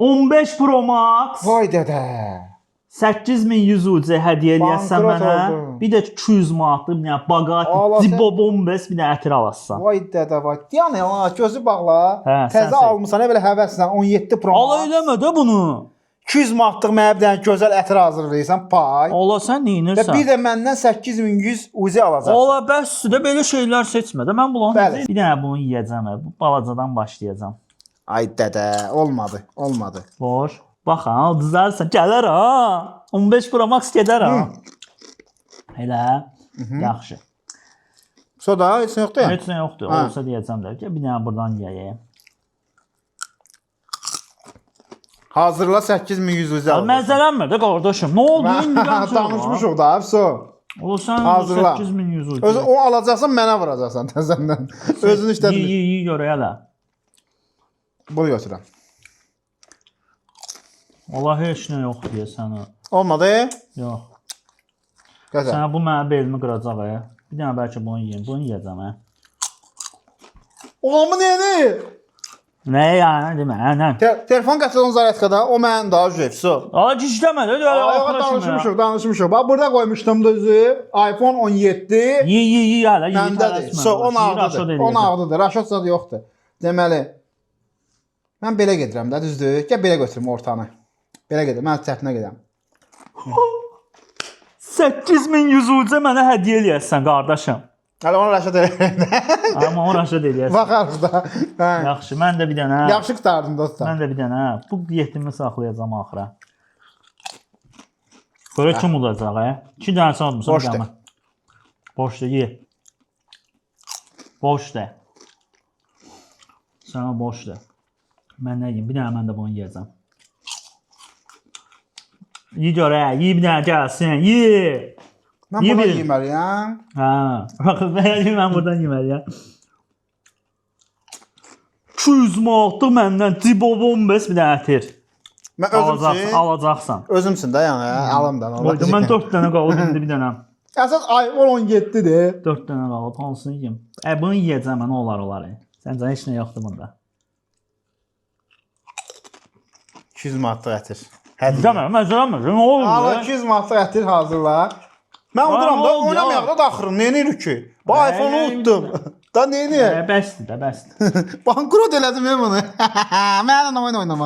15 Pro Max. Vay dədə. 8100 UC hədiyyə eləyəsən Bankrot mənə. oldum. Bir də 200 manatlıq bir dənə Bugatti Allah sən- Dibo Bombes bir dənə ətir alasan. Vay dədə vay. Yəni ha gözü bağla. Hə, Təzə sən- almısan belə həvəslə 17 Pro. Ala eləmə də bunu. 200 manatlıq mənə bir dənə gözəl ətir hazırlayırsan, pay. Ala sən Və neynirsən? bir də məndən 8100 uzi alacaqsan. Ala bəs də belə şeylər seçmə də. Mən bunları Bəli. bir dənə bunu yeyəcəm. Bu balacadan başlayacağam. Ay dədə, olmadı, olmadı. Boş. Bax ha, düzəlsən, gələr ha. 15 Pro Max gedər ha. Elə. Yaxşı. Soda heç nə yoxdur ya. Heç nə yoxdur. Ha. Olsa deyəcəm də ki, bir dənə buradan yeyəyim. Hazırla 8100 uzi al. Məzələnmə də qardaşım. Nə oldu? İndi Danışmışıq da, hepsi o. O sən Hazırla. 8100 ucu. Özü o alacaqsan mənə vuracaqsan təzəndən. Özün işlədin. İyi görə hələ. Bunu götürəm. Allah heç nə yox deyəsən. Olmadı? Yox. Gəzə. Sənə bu mənim belimi qıracaq ha. Bir dənə bəlkə bunu yeyim. Bunu yeyəcəm ha. Oğlumu neyini? Nə yəni demə, nə? Telefon gətirən zaryadkada, o mənim daha jefsi. Ala gizləmə də. Danışmışıq. Bax burada qoymuşdum düzü. iPhone 17. Yi hələ. Məndədir. So 16-dır. 16-dır. Raşad zad yoxdur. Deməli, mən belə gedirəm də, düzdür? Gəl belə götürüm ortanı. Belə gedirəm. Mən çətinə gedirəm. 8100 uca mənə hədiyyə eləyəsən qardaşım. Hələ onu Raşad eləyəm. Amma o Raşad eləyəsən. Baxarız da. Hə. Yaxşı, mən də bir dənə. Yaxşı qutardım dostlar. Mən də bir dənə. Bu yetimi saxlayacağam axıra. Görə kim olacaq ha? 2 dənə salmısan. Boşdur. Boşdur, ye. Boşdur. Sənə boşdur. Mən nə yeyim? Bir dənə mən də bunu yeyəcəm. Yi görə, yi bir dənə gəlsin, yi. Mən bunu yeməliyəm. Hə, baxın, mən buradan yeməliyəm. 200 manatlıq məndən Dibo Bombes bir dənə ətir. Mən özümsün. Alacaqsan. Özümsün də yəni, alımdan. Qoydum, mən 4 dənə qalıb, indi bir dənə. Əsas iPhone 17-dir. 4 dənə qalıb, hansını yeyim? Bunu yeyəcəm mən, olar. Səncə heç nə yoxdur bunda. 200 manatlıq ətir. Demə, məzələnmə, nə olur? Ala 200 manatlıq ətir hazırla. Mən uduram da, oynamayaq da daxırın, neyini ki? Bu iPhone-u utdum. Da neyini? Bəsdir də, bəsdir. Bankrot elədim mən bunu. Mənlə oyun oynamaq.